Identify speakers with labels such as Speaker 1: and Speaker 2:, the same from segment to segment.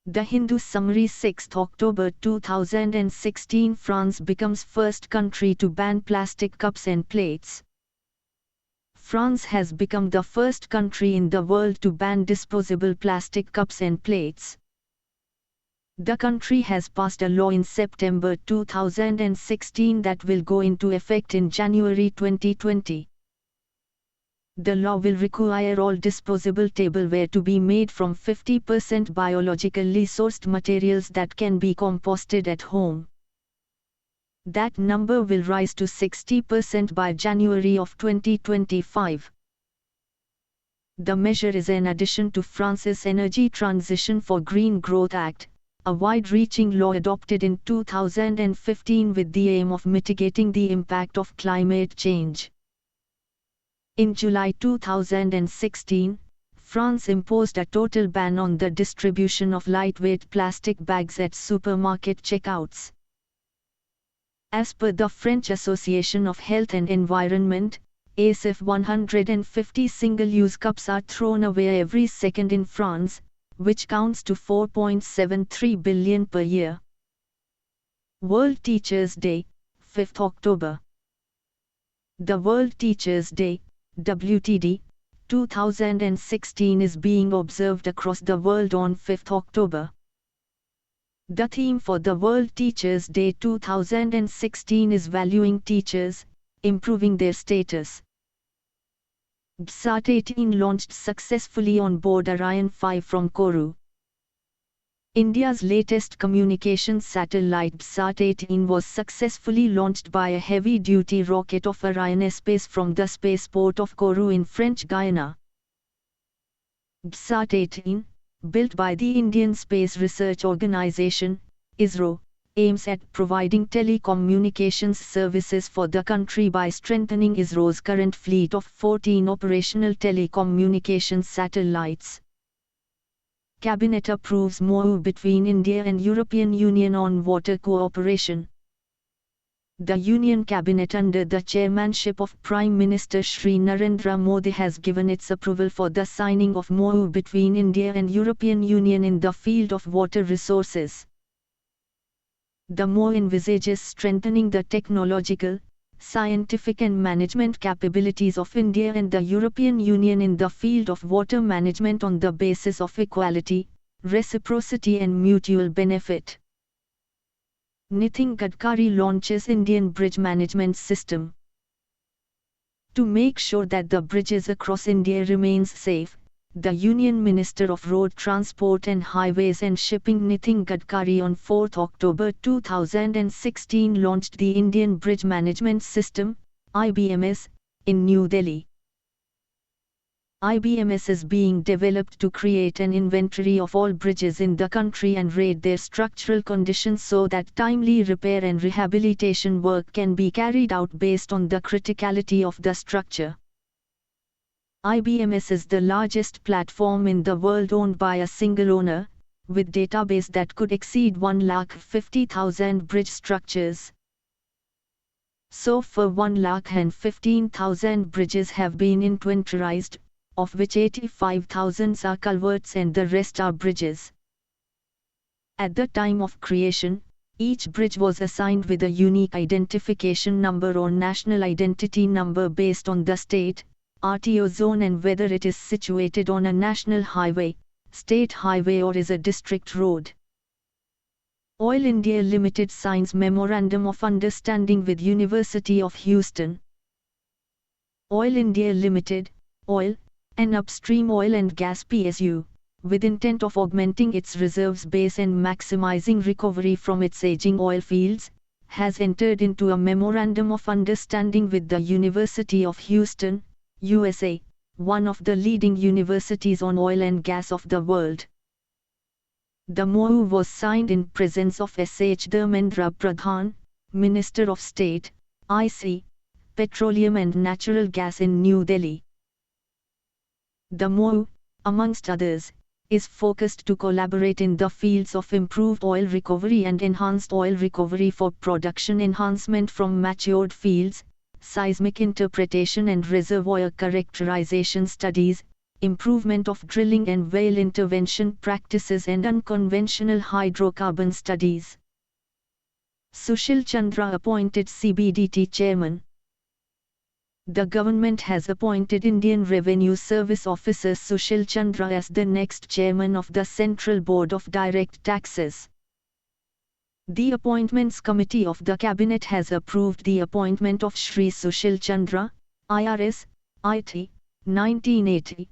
Speaker 1: The Hindu summary 6 October 2016 France becomes first country to ban plastic cups and plates. France has become the first country in the world to ban disposable plastic cups and plates. The country has passed a law in September 2016 that will go into effect in January 2020. The law will require all disposable tableware to be made from 50% biologically sourced materials that can be composted at home. That number will rise to 60% by January of 2025. The measure is an addition to France's Energy Transition for Green Growth Act, a wide-reaching law adopted in 2015 with the aim of mitigating the impact of climate change. In July 2016, France imposed a total ban on the distribution of lightweight plastic bags at supermarket checkouts. As per the French Association of Health and Environment, ASF 150 single-use cups are thrown away every second in France, which counts to 4.73 billion per year. World Teachers' Day, 5th October. The World Teachers' Day, WTD, 2016 is being observed across the world on 5th October. The theme for the World Teachers' Day 2016 is Valuing Teachers, Improving Their Status. BSAT-18 launched successfully on board Ariane 5 from Kourou. India's latest communications satellite BSAT-18 was successfully launched by a heavy-duty rocket of Arianespace from the spaceport of Kourou in French Guiana. BSAT-18, built by the Indian Space Research Organisation, ISRO, aims at providing telecommunications services for the country by strengthening ISRO's current fleet of 14 operational telecommunications satellites. Cabinet approves MoU between India and European Union on water cooperation. The Union Cabinet under the chairmanship of Prime Minister Shri Narendra Modi has given its approval for the signing of MoU between India and European Union in the field of water resources. The MoU envisages strengthening the technological, scientific and management capabilities of India and the European Union in the field of water management on the basis of equality, reciprocity and mutual benefit. Nitin Gadkari launches Indian Bridge Management System. To make sure that the bridges across India remains safe, the Union Minister of Road Transport and Highways and Shipping Nitin Gadkari on 4th October 2016 launched the Indian Bridge Management System, IBMS, in New Delhi. IBMS is being developed to create an inventory of all bridges in the country and rate their structural conditions so that timely repair and rehabilitation work can be carried out based on the criticality of the structure. IBMS is the largest platform in the world owned by a single owner, with database that could exceed 150,000 bridge structures. So far 115,000 bridges have been inventorized, of which 85,000 are culverts and the rest are bridges. At the time of creation, each bridge was assigned with a unique identification number or national identity number based on the state, RTO zone and whether it is situated on a national highway, state highway or is a district road. Oil India Limited signs Memorandum of Understanding with University of Houston. Oil India Limited, OIL, an upstream oil and gas PSU, with intent of augmenting its reserves base and maximizing recovery from its aging oil fields, has entered into a Memorandum of Understanding with the University of Houston, USA, one of the leading universities on oil and gas of the world. The MoU was signed in presence of S.H. Dharmendra Pradhan, Minister of State, IC, Petroleum and Natural Gas in New Delhi. The MoU, amongst others, is focused to collaborate in the fields of improved oil recovery and enhanced oil recovery for production enhancement from matured fields, seismic interpretation and reservoir characterization studies, improvement of drilling and whale intervention practices and unconventional hydrocarbon studies. Sushil Chandra appointed CBDT chairman. The government has appointed Indian Revenue Service officer Sushil Chandra as the next chairman of the Central Board of Direct Taxes. The Appointments Committee of the Cabinet has approved the appointment of Shri Sushil Chandra, IRS, IT, 1980,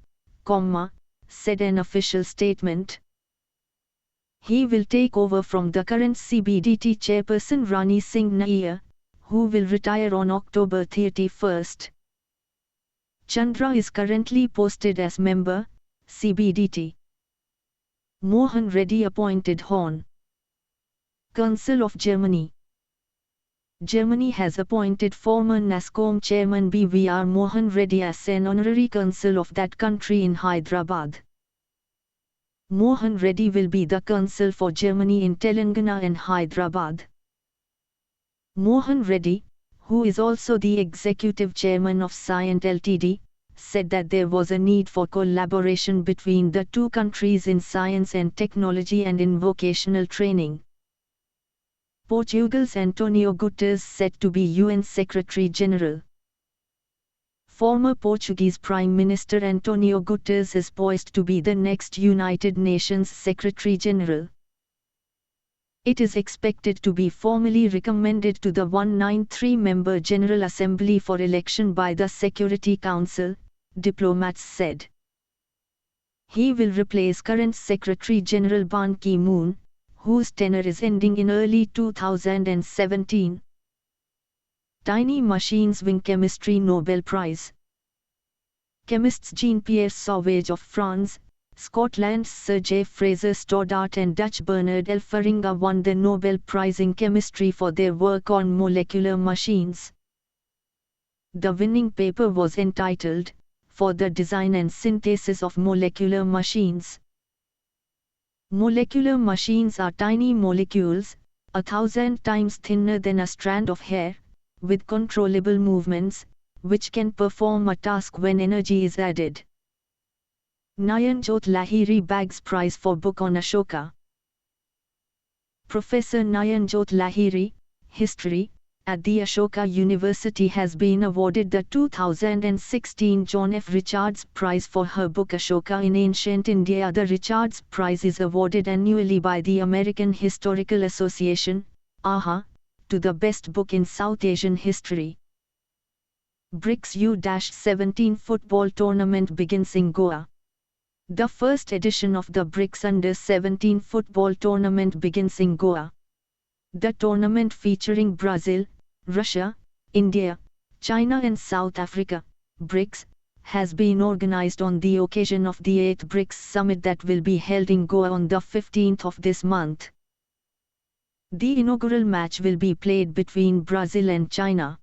Speaker 1: said an official statement. He will take over from the current CBDT chairperson Rani Singh Nair, who will retire on October 31. Chandra is currently posted as member, CBDT. Mohan Reddy appointed Hon. Council of Germany. Germany has appointed former NASSCOM chairman BVR Mohan Reddy as an honorary consul of that country in Hyderabad. Mohan Reddy will be the consul for Germany in Telangana and Hyderabad. Mohan Reddy, who is also the executive chairman of Cyient Ltd, said that there was a need for collaboration between the two countries in science and technology and in vocational training. Portugal's Antonio Guterres set to be UN Secretary General. Former Portuguese Prime Minister Antonio Guterres is poised to be the next United Nations Secretary General. It is expected to be formally recommended to the 193-member General Assembly for election by the Security Council, diplomats said. He will replace current Secretary General Ban Ki-moon, whose tenure is ending in early 2017. Tiny Machines win Chemistry Nobel Prize. Chemists Jean-Pierre Sauvage of France, Scotland's Sir J. Fraser Stoddart and Dutch Bernard Elferinga won the Nobel Prize in Chemistry for their work on molecular machines. The winning paper was entitled, "For the Design and Synthesis of Molecular Machines." Molecular machines are tiny molecules, 1,000 times thinner than a strand of hair, with controllable movements, which can perform a task when energy is added. Nayanjot Lahiri bags prize for book on Ashoka. Professor Nayanjot Lahiri, History, at the Ashoka University has been awarded the 2016 John F. Richards Prize for her book Ashoka in Ancient India. The Richards Prize is awarded annually by the American Historical Association, AHA, to the best book in South Asian history. BRICS U-17 football tournament begins in Goa. The first edition of the BRICS Under-17 football tournament begins in Goa. The tournament featuring Brazil, Russia, India, China and South Africa, BRICS, has been organized on the occasion of the 8th BRICS summit that will be held in Goa on the 15th of this month. The inaugural match will be played between Brazil and China.